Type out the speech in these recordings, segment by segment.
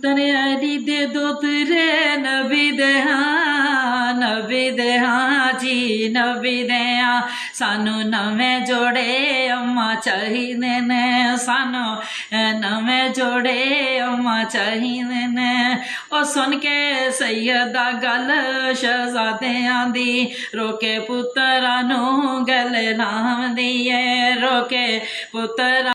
ਪੁੱਤਰ ਅਲੀ ਦੇ ਦੋਤਰੇ ਨਬੀ ਦੇ ਹਾਂ ਜੀ ਨਬੀ ਦੇ ਹਾਂ ਸਾਨੂੰ ਨਵੇਂ ਜੋੜੇ ਅੰਮਾ ਚਾਹੀਦੇ ਨੇ ਸਾਨੂੰ ਨਵੇਂ ਜੋੜੇ ਅੰਮਾ ਚਾਹੀਦੇ ਨੇ ਉਹ ਸੁਣ ਕੇ ਸੈਯਦਾ ਗੱਲ ਸ਼ਹਿਜ਼ਾਦਿਆਂ ਦੀ ਰੋਕੇ ਪੁੱਤਰਾਂ ਨੂੰ ਗਲੇ ਲਾਉਂਦੀ ਏ ਰੋਕੇ ਪੁੱਤਰਾਂ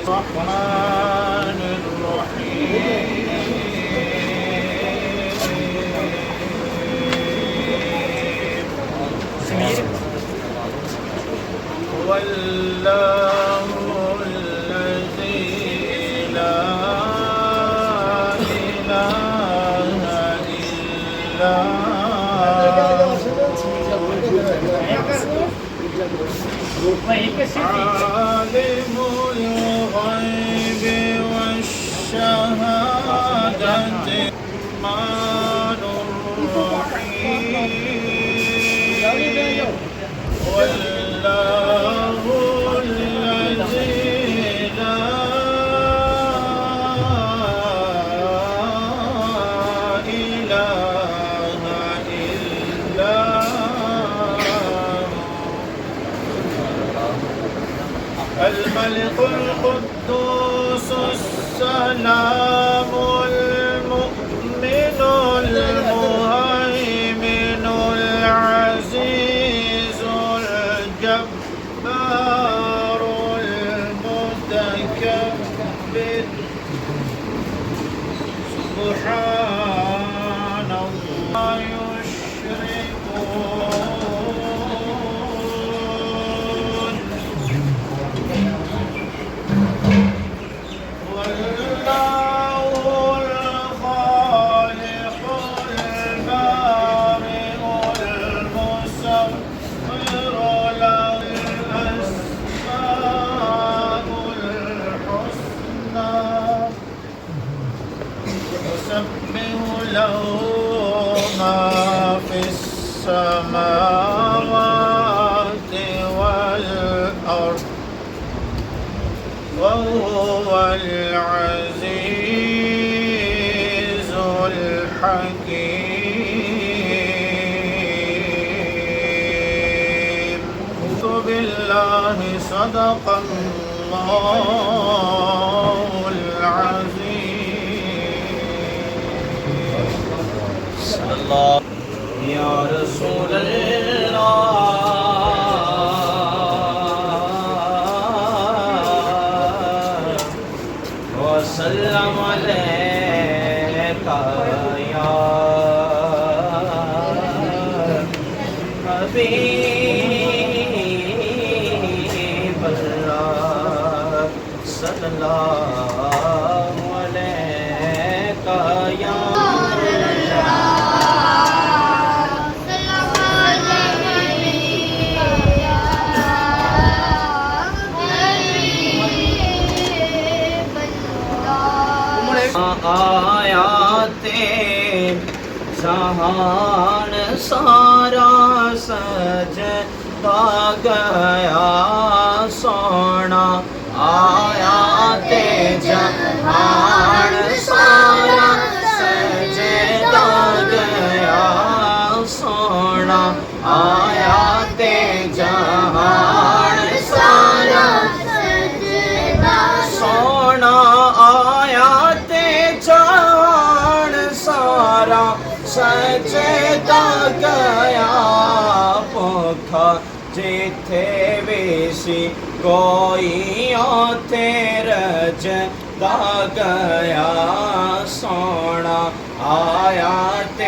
الرحمن الرحيم هو الله الذي لا إله إلا عالم الغيب والشهادة الرحمن الرحيم والله الذي لا إله إلا الملك القدوس السلام المؤمن المهيمن العزيز الجبار المتكبر سبحان الله يشركون له ما في السماوات والأرض وهو العزيز الحكيم بالله صدق الله العظيم اللہ یا رسول اللہ وسلم علیکہ یا حبیب اللہ صلی اللہ علیکہ یا آیات جہان سارا سجدہ گیا سونا آیات جہان سارا سجدہ گیا سونا آیات جہان سارا سجدہ سونا آیات جہان سارا سجدہ گیا پوکھا جتھے ویسی کوئی اوتھے رجدا گیا سونا آیات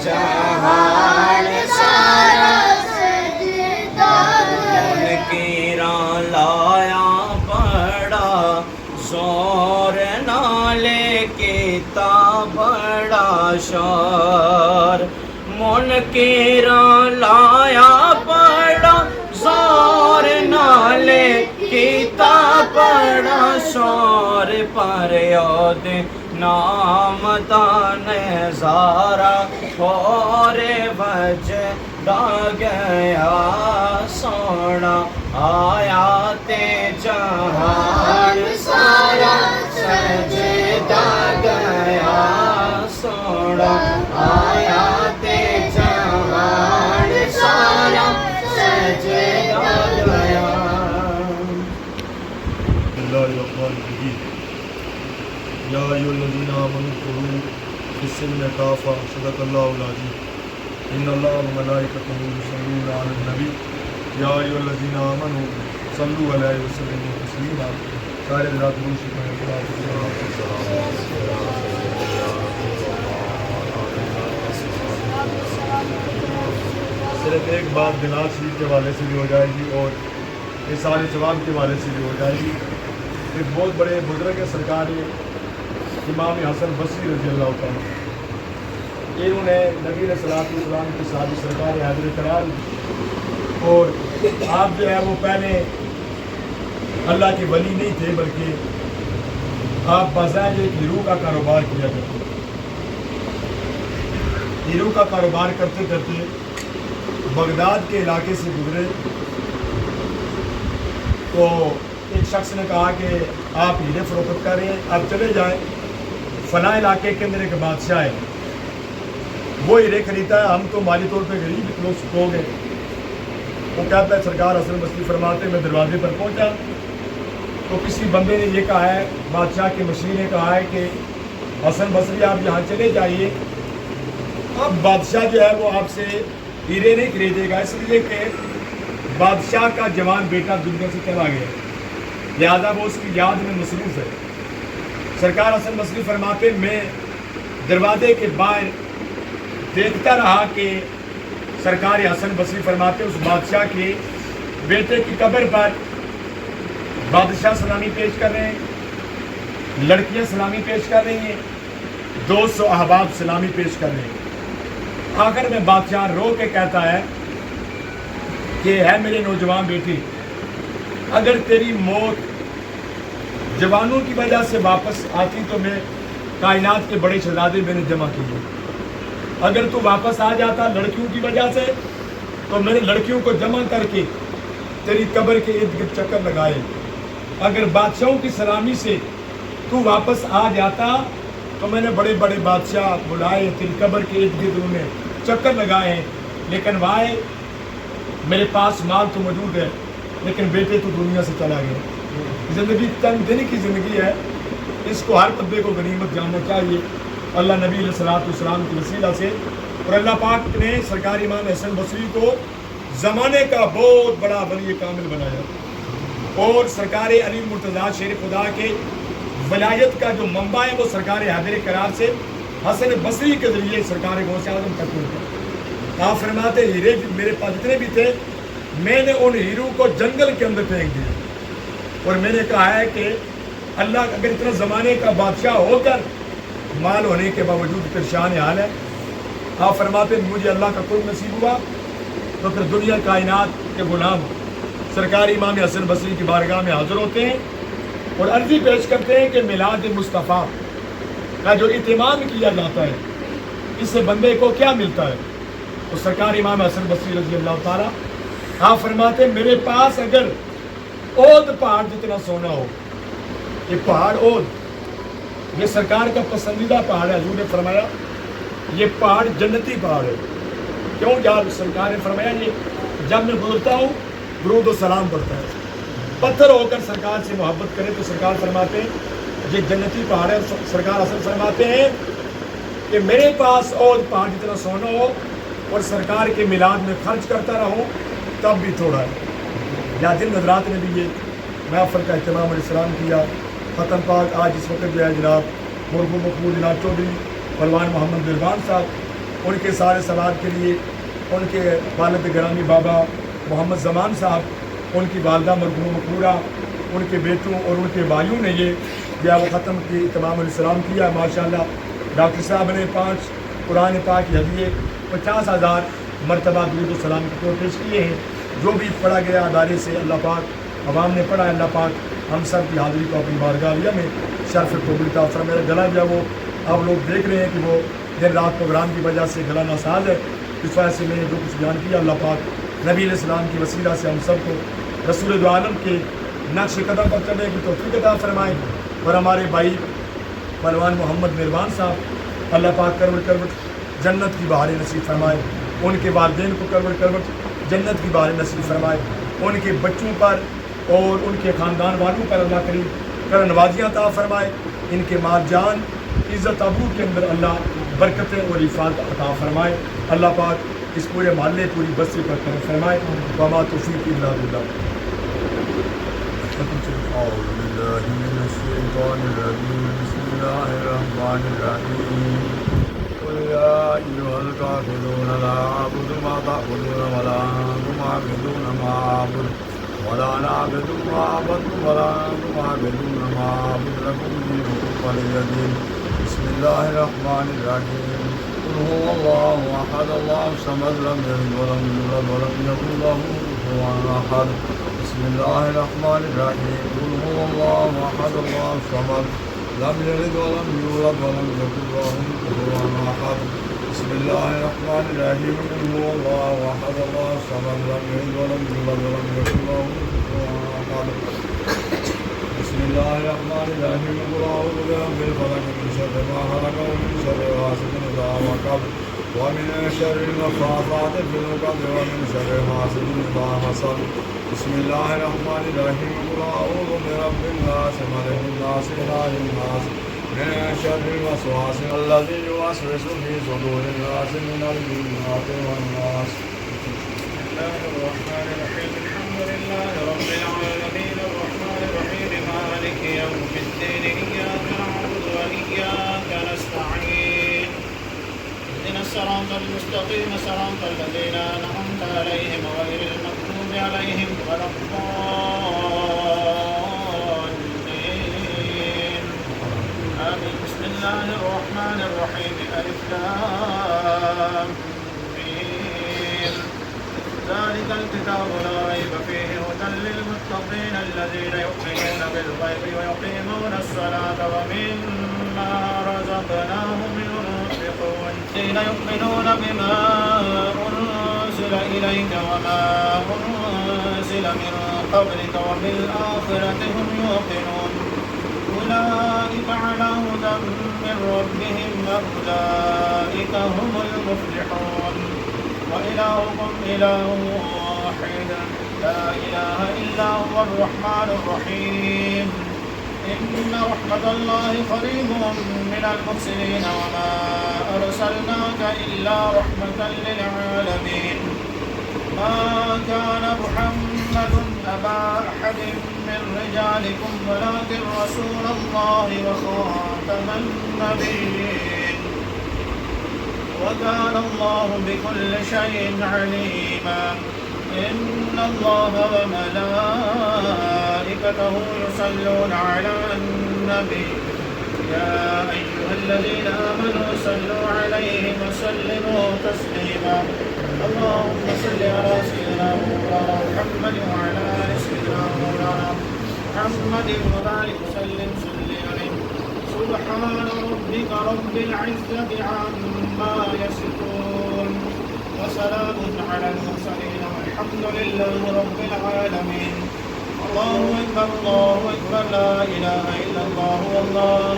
جہان سارا سجدہ منکراں لایا بڑا زور نالے کیتا بڑا شور منکراں لایا بڑا زور نالے کیتا بڑا شور پر یاد نام دا نظارہ اور وجدا گیا سونا آیا تے جہان سارا سجدہ گیا سونا آیا تے جہان سارا سجدہ گیا. اللہ الرحمن الرحیم یا ایھا الذین آمنوا ادخلوا فی السلم کافۃ صدق اللہ العظیم ان اللہ وملائکتہ یصلون علی النبی یا ایھا الذین آمنوا صلوا علیہ وسلموا تسلیما. سارے حضرات درود شریف صرف ایک بات بلال شریف کے حوالے سے بھی ہو جائے گی اور یہ سارے جواب کے حوالے سے بھی ہو جائے گی. ایک بہت بڑے بزرگ سرکار امام حسن بصری رضی اللہ تعالیٰ انہوں نے نبی علیہ السلام کے ساتھ سرکار حیدر قرار دی اور آپ جو ہے وہ پہلے اللہ کے ولی نہیں تھے بلکہ آپ بظاہر ایک ہیرو کا کاروبار کیا کرتے. ہیرو کا کاروبار کرتے کرتے بغداد کے علاقے سے گزرے تو ایک شخص نے کہا کہ آپ ہیرے فروخت کر رہے ہیں, آپ چلے جائیں فلاں علاقے کے اندر ایک بادشاہ ہے وہ ہیرے خریدتا ہے, ہم تو مالی طور پہ غریب لوگ ہیں. وہ کہتا ہے سرکار حسن بصری فرماتے میں دروازے پر پہنچا تو کسی بندے نے یہ کہا ہے, بادشاہ کے مشیر نے کہا ہے کہ حسن بصری آپ یہاں چلے جائیے. اب بادشاہ جو ہے وہ آپ سے ہیرے نہیں خریدے گا اس لیے کہ بادشاہ کا جوان بیٹا دنیا سے چلا گیا, لہذا وہ اس کی یاد میں مصروف ہے. سرکار حسن بصری فرماتے میں دروازے کے باہر دیکھتا رہا کہ سرکار حسن بصری فرماتے اس بادشاہ کے بیٹے کی قبر پر بادشاہ سلامی پیش کر رہے ہیں, لڑکیاں سلامی پیش کر رہی ہیں, 200 احباب سلامی پیش کر رہے ہیں. آخر میں بادشاہ رو کے کہتا ہے کہ ہے میرے نوجوان بیٹی, اگر تیری موت جوانوں کی وجہ سے واپس آتی تو میں کائنات کے بڑے شہزادے میں نے جمع کیے, اگر تو واپس آ جاتا لڑکیوں کی وجہ سے تو میں نے لڑکیوں کو جمع کر کے تیری قبر کے ارد گرد چکر لگائے. اگر بادشاہوں کی سلامی سے تو واپس آ جاتا تو میں نے بڑے بڑے بادشاہ بلائے تیری قبر کے ارد گرد انہیں چکر لگائے, لیکن وائے میرے پاس مال تو موجود ہے لیکن بیٹے تو دنیا سے چلا گیا. زندگی چند دن کی زندگی ہے, اس کو ہر بندے کو غنیمت جاننا چاہیے. اللہ نبی علیہ السلام کی وسیلہ سے اور اللہ پاک نے سرکار امام حسن بصری کو زمانے کا بہت بڑا ولی کامل بنایا اور سرکار علی مرتضیٰ شیر خدا کے ولایت کا جو منبع ہے وہ سرکار حیدر قرار سے حسن بصری کے ذریعے سرکار غوث اعظم تک پہنچا. آپ فرماتے ہیرے میرے پاس جتنے بھی تھے میں نے ان ہیرو کو جنگل کے اندر پھینک دیا اور میں نے کہا ہے کہ اللہ اگر اتنا زمانے کا بادشاہ ہو کر مال ہونے کے باوجود پریشان حال ہے. آپ فرماتے مجھے اللہ کا قرب نصیب ہوا تو پھر دنیا کائنات کے غلام سرکار امام حسن بصری کی بارگاہ میں حاضر ہوتے ہیں اور عرضی پیش کرتے ہیں کہ میلاد مصطفیٰ کا جو اہتمام کیا جاتا ہے اس سے بندے کو کیا ملتا ہے. تو سرکار امام حسن بصری رضی اللہ تعالیٰ آپ فرماتے ہیں میرے پاس اگر اود پہاڑ جتنا سونا ہو, یہ پہاڑ اود یہ سرکار کا پسندیدہ پہاڑ ہے. حضور نے فرمایا یہ پہاڑ جنتی پہاڑ ہے. کیوں؟ جب سرکار نے فرمایا یہ جب میں گزرتا ہوں درود و سلام پڑھتا ہے, پتھر ہو کر سرکار سے محبت کرے تو سرکار فرماتے ہیں یہ جنتی پہاڑ ہے. سرکار حسن فرماتے ہیں کہ میرے پاس اور پہاڑ جتنا سونا ہو اور سرکار کے میلاد میں خرچ کرتا رہوں تب بھی تھوڑا ہے. یا جن حضرات نے بھی یہ محفل کا اہتمام علیہ السلام کیا, ختم پاک آج اس وقت جو ہے جناب مرحوم مقبول جناب چودھری پروان محمد رضوان صاحب ان کے سارے سواد کے لیے ان کے والد گرامی بابا محمد زمان صاحب, ان کی والدہ مرحوم مقبورہ, ان کے بیٹوں اور ان کے بھائیوں نے یہ جو وہ ختم کی اہتمام علیہ السلام کیا. ماشاءاللہ ڈاکٹر صاحب نے 5 قرآن پاک ہدیے 50,000 مرتبہ درود و سلام کے طور پیش کیے ہیں. جو بھی پڑھا گیا ادارے سے اللہ پاک عوام نے پڑھا, اللہ پاک ہم سب کی حاضری کو اپنی بارگاہ عالیہ میں شرف قبول عطا فرمائے. میرا گلا جو ہے وہ آپ لوگ دیکھ رہے ہیں کہ وہ دن رات پروگرام کی وجہ سے گلا ناساز ہے, اس وجہ سے میں نے جو کچھ بیان کیا اللہ پاک نبی علیہ السلام کی وسیلہ سے ہم سب کو رسول دو عالم کے نقش قدم پر چلنے کی توفیق عطا فرمائے، اور ہمارے بھائی پہلوان محمد مہربان صاحب اللہ پاک کروٹ کروٹ جنت کی بہاریں نصیب فرمائے، ان کے والدین کو کروٹ کروٹ جنت کی بہاریں نصیب فرمائے، ان کے بچوں پر اور ان کے خاندان والوں پر اللہ کریم کر نوازیاں عطا فرمائے، ان کے مال جان عزت ابو کے اندر اللہ برکتیں اور حفاظت عطا فرمائے، اللہ پاک اس پورے محلے پوری بستی پر کرم فرمائے، وما توفیق الا باللہ۔ أعوذ بالله من الشيطان الرجيم بسم الله الرحمن الرحيم قل يا أيها الكافرون لا أعبد ما تعبدون ولا أنتم عابدون ما أعبد ولا أنا عابد ما عبدتم ولا أنتم عابدون ما أعبد لكم دينكم ولي دين بسم الله الرحمن الرحيم قل هو الله أحد الله الصمد لم يلد ولم يولد ولم يكن له كفوا أحد بسم الله الرحمن الرحيم قل هو الله أحد الله الصمد لم يلد ولم يولد ولم يكن له كفوا أحد بسم الله الرحمن الرحيم قل هو الله أحد الله الصمد لم يلد ولم يولد ولم يكن له كفوا أحد بسم الله الرحمن الرحيم قل أعوذ برب الفلق من شر ما خلق ومن شر غاسق إذا وقب ومن شر النفاثات في العقد ومن شر حاسد إذا حسد بسم الله الرحمن الرحيم قل أعوذ برب الناس ملك الناس إله الناس من شر الوسواس الذي يوسوس في صدور الناس من الجنة والناس بسم الله الرحمن الرحيم الحمد لله رب العالمين الرحمن الرحيم مالك يوم الدين إياك نعبد وإياك نستعين اهدنا الصراط المستقيم صراط الذين أنعمت عليهم غير المغضوب عليهم ولا الضالين آمين بسم الله الرحمن الرحيم ألف لام ميم ذلك الكتاب لا ريب فيه هدى للمتقين الذين يؤمنون بالغيب ويقيمون الصلاة ومما رزقناهم ينفقون الذين يؤمنون بما أنزل إليك وما أنزل من قبلك وبالآخرة هم يوقنون أولئك على هدى من ربهم وأولئك هم المفلحون وإلهكم إله واحد لا إله إلا هو الرحمن الرحيم إن رحمة الله قريب من المحسنين وما أرسلناك إلا رحمة للعالمين ما كان محمد أبا أحد من رجالكم ولكن رسول الله وخاتم النبيين وكان الله بكل شيء عليما إن الله وملائكته يصلون على النبي يا أيها الذين آمنوا صلوا عليه وسلموا تسليما اللهم صل على سيدنا مولانا محمد وعلى آل سيدنا مولانا محمد وبارك وسلم عليه سبحان ربك رب العزة عما يصفون وسلام على المرسلين والحمد لله رب العالمين الله أكبر لا إله إلا الله والله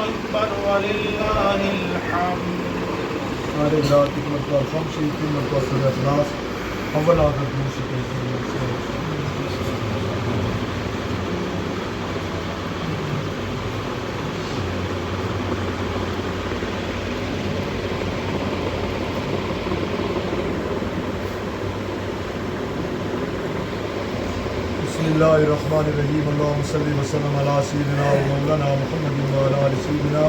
أكبر ولله الحمد سارے رات کی مرتبہ خمسی کی مرتبہ سورہ اخلاص اول آخر موسیقی سے بسم اللہ الرحمن الرحیم اللہم صلی وسلم علی سیدنا و مولانا محمد و علی آل سیدنا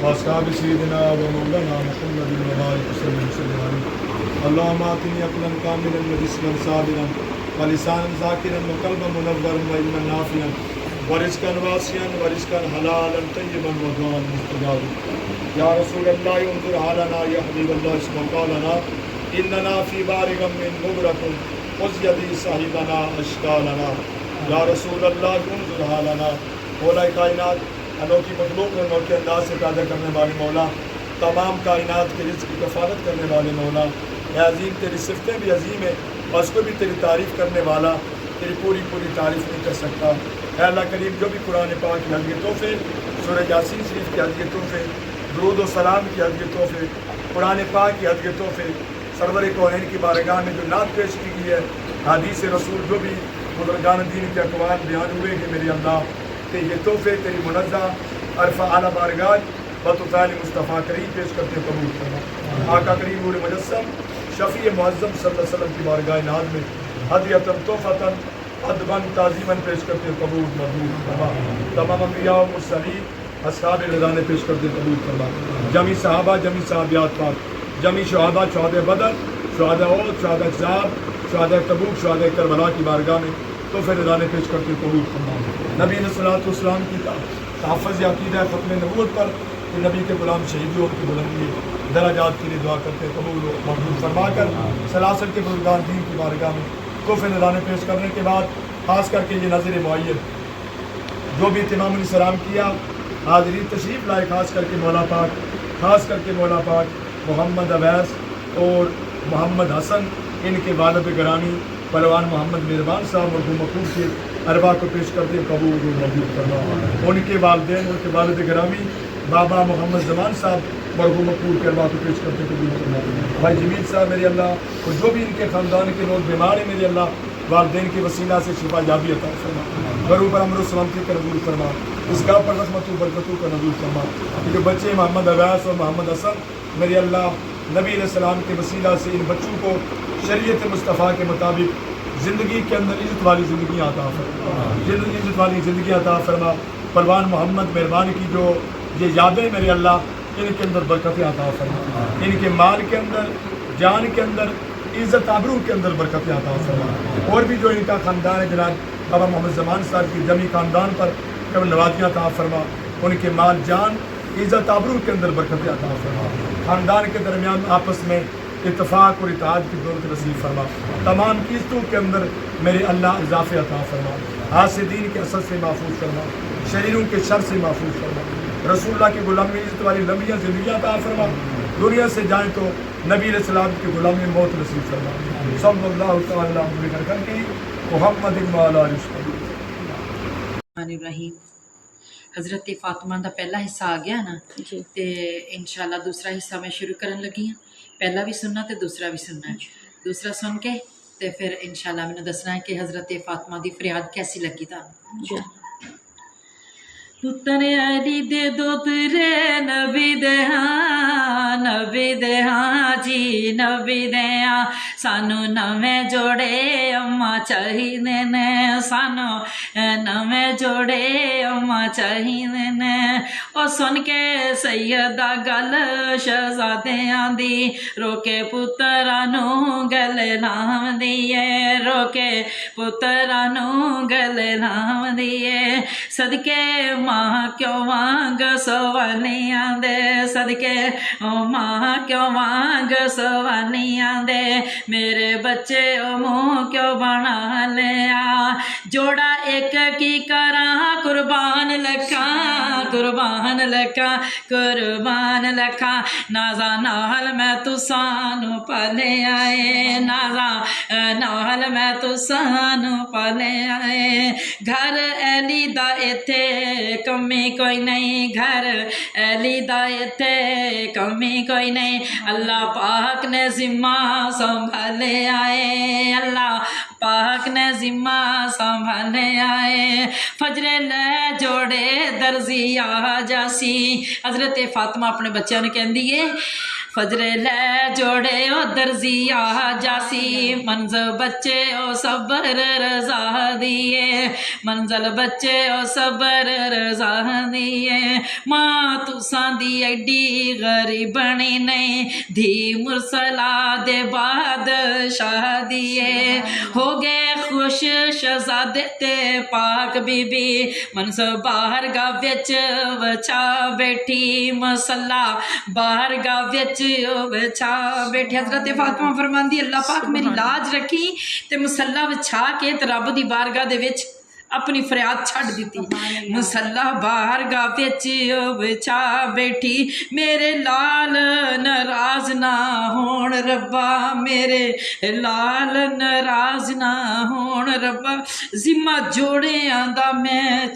و اصحاب سیدنا و مولانا محمد و بارک وسلم علیہ اللہم آتنی عقلا کاملا و جسما صابرا و لسانا ذاکرا و قلبا منورا و علما نافعا و رزقا واسعا و رزقا حلالا طیبا و دعاء مستجابا یا رسول اللہ انظر حالنا یا حبیب اللہ اسم قالنا اننا فی بارغ من مغرق خذ یدی صاحبنا اشکالنا یا رسول اللہ انظر حالنا مولا کائنات انوکھی مخلوق اور انوکھے انداز سے پیدا کرنے والے مولا تمام کائنات کے رزق کی کفالت کرنے والے مولا اے عظیم تیری صفتیں بھی عظیم ہیں اور اس کو بھی تیری تعریف کرنے والا تیری پوری پوری تعریف نہیں کر سکتا۔ اے اللہ کریم جو بھی قرآن پاک کی ہدیہ تحفے، سورہ یاسین شریف کی ہدیہ تحفے، درود و سلام کی ہدیہ تحفے، قرآن پاک کی ہدیہ تحفے، سرور کونین کی بارگاہ میں جو نعت پیش کی گئی ہے، حدیث رسول جو بھی بزرگان دین کے اقوال بیان ہوئے ہیں میرے اللہ کہ یہ تحفے تیری منزہ عرفہ اعلیٰ بارگاہ بطفیل مصطفیٰ کریم پیش کرتے قبول کرنا۔ آقا کریم نور مجسم شفیع معظم صلی اللہ علیہ وسلم کی بارگاہ ناز میں ہدیۃً تحفۃً ادباً تعظیماً پیش کرتے قبول مقبول فرما۔ تمام انبیاء و مرسلین اصحاب رضانے پیش کرتے قبول فرما۔ جمی صحابہ جمی صحابیات پاک جمی شہداء شہداء بدر شہداء احد شہداء احزاب شہداء تبوک شہداء کربلا کی بارگاہ میں تحفے رضانے پیش کرتے قبول فرما۔ نبی علیہ الصلوۃ والسلام کی تحفظ عقیدہ ختم نبوت پر کہ نبی کے غلام شہیدوں کی بلندی درجات کے لیے دعا کرتے قبول و مقبول فرما کر سلاسل کے بزرگان دین کی بارگاہ میں تحفے نذرانے پیش کرنے کے بعد خاص کر کے یہ نظر معین جو بھی اہتمام السلام کیا حاضرین تشریف لائے، خاص کر کے مولا پاک محمد اویس اور محمد حسن ان کے والد گرامی پہلوان محمد مہربان صاحب مرحوم مقبول کے اربا کو پیش کرتے قبول و مقبول فرما۔ ان کے والدین ان کے والد گرامی بابا محمد زمان صاحب مرحوم مقبول کے اربا کو پیش کرتے قبول فرما۔ بھائی جمیل صاحب میرے اللہ اور جو بھی ان کے خاندان کے لوگ بیمار ہیں میرے اللہ والدین کے وسیلہ سے شفا یابی عطا فرما، گھروں پر امن و سلامتی کا نزول فرما، اس گاہ پر رحمت و برکتوں کا نزول فرما۔ جو بچے محمد اویس اور محمد حسن میرے اللہ نبی علیہ السلام کے وسیلہ سے ان بچوں کو شریعت مصطفیٰ کے مطابق زندگی کے اندر عزت والی زندگی عطا فرما، عزت والی زندگی عطا فرما۔ پہلوان محمد مہربان کی جو یہ یادیں میرے اللہ ان کے اندر برکتیں عطا فرما، ان کے مال کے اندر جان کے اندر عزت آبرو کے اندر برکتیں عطا فرما۔ اور بھی جو ان کا خاندان ہے جناب بابا محمد زمان صاحب کی جمی خاندان پر کب نوازیاں عطا فرما، ان کے مال جان عزت آبرو کے اندر برکتیں عطا فرما۔ خاندان کے درمیان آپس میں اتفاق اور اتحاد کی دولت نصیب فرما۔ تمام قسطوں کے اندر میرے اللہ اضافے عطا فرما، حاسدین کے اثر سے محفوظ فرما، شریروں کے شر سے محفوظ فرما۔ رسول اللہ کی غلامی عزت والی لمبیاں زندگیاں عطا فرما، دنیا سے جائیں تو نبی علیہ السلام کی غلامی موت نصیب فرما۔ صلی اللہ تعالیٰ علیہ وسلم محمد وعلی آلہ الرحمن الرحیم۔ حضرت فاطمہ دا پہلا حصہ آ گیا نا تے انشاءاللہ دوسرا حصہ میں شروع کرن لگی ہوں۔ پہلا بھی سننا تے دوسرا بھی سننا ہے، دوسرا سن کے تے پھر انشاءاللہ میں نے دسنا ہے کہ حضرت فاطمہ دی فریاد کیسی لگی تھا۔ پتر علی دے دوترے نبی دے ہاں جی نبی دے ہاں، سانو نویں جوڑے اماں چاہیدے نے، سانو نویں جوڑے اماں چاہیدے نے۔ او سن کے سیدہ گل شہزادیاں دی، روکے پترانوں گلے لام دیے، روکے پترانوں گلے لام دیے۔ صدقے ماں کیوں وانگ سوالیاں دے، صدقے ماں کیوں وانگ سوالیاں دے، میرے بچے منہ کیوں بنا لیا، جوڑا ایک کی کراں قربان لکھاں، قربان لکھاں، قربان لکھاں، نازا نال میں تسانو پالے آئے، نازا نال میں تسانو پالے آئے۔ گھر علی دا ایتھے کمی کوئی نہیں، گھر علی دا ایتھے کمی کوئی نہیں، اللہ پاک نے ذمہ سنبھالے آئے، اللہ پاک نے ذمہ سنبھالے آئے۔ فجرے لے جوڑے درزی آ جاسی، حضرت فاطمہ اپنے بچوں نے کہن دیے فجرے لے جوڑے او درزی آ جاسی، منزل بچے او صبر رضا دیے، منزل بچے او صبر رضا دیے۔ ماں تساں دی ایڈی غریبنی نہیں، دھی مرسلا دے بادشاہ دیے، ہو گئے خوش شہزادے تے پاک بی بی، منصب بارگاہ وچ وچھا بیٹھی، مصلی بارگاہ وچ وچھا بیٹھی۔ حضرت فاطمہ فرماندی اللہ پاک میری لاج رکھی تے مصلی وچھا کے تے رب دی بارگاہ دے وچ ਆਪਣੀ ਫਰਿਆਦ ਛੱਡ ਦਿੱਤੀ ਮੁਸੱਲਾ ਬਾਰਗਾਹ ਵਿੱਚ ਵਿਛਾ ਬੈਠੀ ਮੇਰੇ ਲਾਲ ਨਾਰਾਜ਼ ਨਾ ਹੋਣ ਰੱਬਾ ਮੇਰੇ ਲਾਲ ਨਾਰਾਜ਼ ਨਾ ਹੋਣ ਰੱਬਾ ਜ਼ਿੰਮਾ ਜੋੜਿਆਂ ਦਾ ਮੈਂ